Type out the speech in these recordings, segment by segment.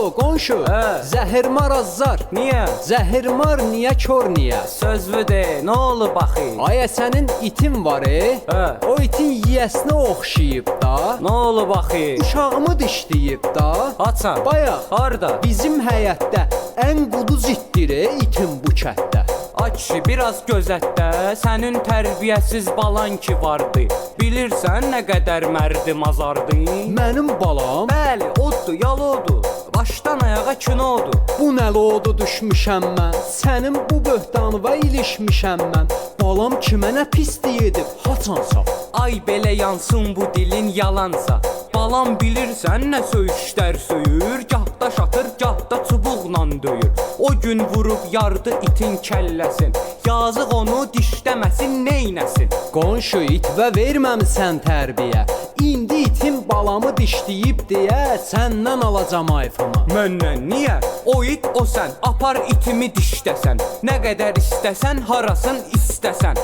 Alo, qonşu. Zəhirmar azzar. Niyə? Zəhirmar niyə kör niyə? Sözlü de, nə olub baxı? Aya sənin itin var Hə. O itin yiyəsinə oxşayıb da. Nə olub baxı? Uşağımı dişləyib da. Haçan? Bayaq Harda? bizim həyətdə ən quduz itdir itin bu kətdə. Ay kişi, biraz gözətdə, sənin tərbiyəsiz balan ki vardı. Bilirsən nə qədər mərdi mazardı? Mənim balam Bəli, oddur, yalodur. Başdan ayağa kinodur. bu nə lodu düşmüşəm mən. Sənin bu böhtanıva ilişmişəm mən. Balam kimə nə pislik edib, haçansa. Ay belə yansın bu dilin yalansa. Balam bilirsən nə söyüşlər söyür, gahda şatır, gahda çubuqla döyür. O gün vurub yardı itin kəlləsin. Yazıq onu dişləməsin, neynəsin? Qonşu it və verməmisən tərbiyə. İndi itim balamı dişləyib deyə səndən alacam iPhone-u. Məndən niyə? O it o sən, apar itimi dişləsən. Nə qədər istəsən, harasın istəsən.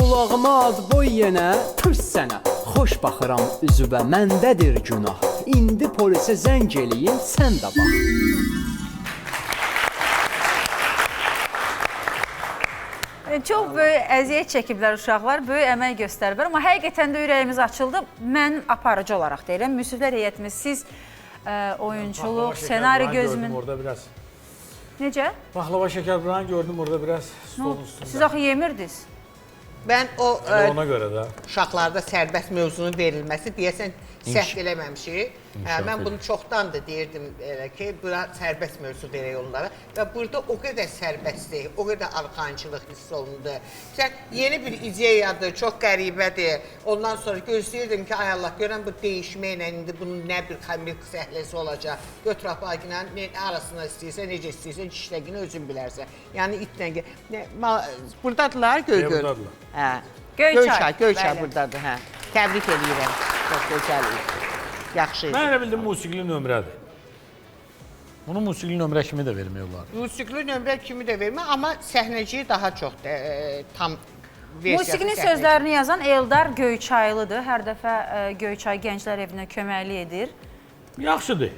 Qulağıma ad boy yenə, tırs sənə. Xoş baxıram üzübə, məndədir günah. İndi polisə zəng eləyin, sən də bax. Çox böyük əziyyət çəkiblər uşaqlar, böyük əmək göstəriblər. Amma həqiqətən də ürəyimiz açıldı. Mən aparıcı olaraq deyirəm. Müsiflər heyətimiz, siz oyunçuluq, senari gözümün... Orada biraz. Necə? Baklava şeker buranı gördüm orada biraz stolun üstünde. Siz axı yemirdiniz. Mən o Ona göre de. uşaqlarda sərbəst mövzunun verilməsi deyəsən səhv eləməmişik. Mən bunu çoxdandır deyirdim elə ki, buna sərbəst mövzu verək onlara və burada o qədər sərbəstlik, o qədər arxancılıq hiss olundu. Sən yeni bir ideyadır, çox qəribədir. Ondan sonra gözləyirdim ki, ay Allah, görən bu dəyişməklə indi bunun nə bir komik səhləsi olacaq. Götür apagina arasına istəyirsən, necə istəyirsən, işləgini özün bilərsən. Yəni itlə buradadılar Göygöl. Buradadılar. Hə. Göyçay. Göyçay Bəli. buradadır, hə. Təbrik edirəm. Çox gözəl. Yaxşı idi. Ben elə bildim musiqili nömrədir. Bunu musiqili nömrə kimi də vermək olar. Musiqili nömrə kimi də vermə, amma səhnəciyi daha çox tam versiyası. Musiqinin sözlərini yazan Eldar Göyçaylıdır. Hər dəfə Göyçay Gənclər Evinə köməklik edir. Yaxşıdır.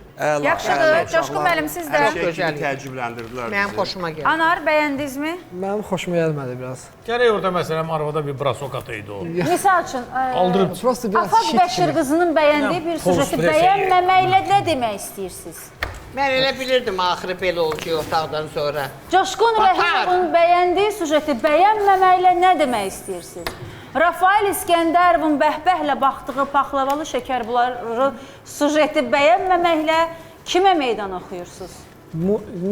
Yaxşıdır, Coşqun müəllim, siz də. Çox gözəl. Təəccübləndirdilər Mənim bizi. xoşuma gəldi. Anar, bəyəndinizmi? Mənim xoşuma gəlmədi biraz. Gərək orada məsələn arvada bir brasok ataydı o. Misal üçün, Aldırıb. Prosta biraz Afaq şit Bəşir kimi. qızının bəyəndiyi bir Post sujeti press bəyənməməklə nə demək istəyirsiniz? Mən elə bilirdim axırı belə olacaq otaqdan sonra. Coşqun Batar. Rəhimovun bəyəndiyi sujeti bəyənməməklə nə demək istəyirsiniz? Rafael İskəndərovun bəhbəhlə baxdığı paxlavalı şəkərbuları sujeti bəyənməməklə kimə meydan oxuyursunuz?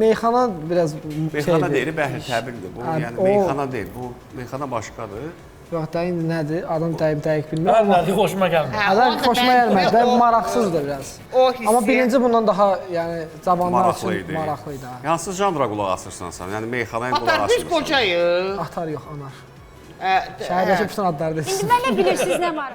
Meyxana biraz Meyxana deyil, bəhri təbildir bu. Hə, Yəni o- meyxana deyil, bu meyxana başqadır. Yox da indi nədir? Adam dəqiq bilmir. Mən nədir xoşuma gəlmir. Adam xoşuma gəlmədi. Və maraqsızdır biraz. O hissi. Amma birinci bundan daha yəni cavanlar Maraqlı üçün idi. maraqlı idi. ha. Hansı janra qulaq asırsan sən? Yəni meyxanaya qulaq Batar, biz asırsan. qocayıq. Atar yox, anar. Hə, Şəhərdəki bütün adları desin. İndi mənə bilirsiniz nə var?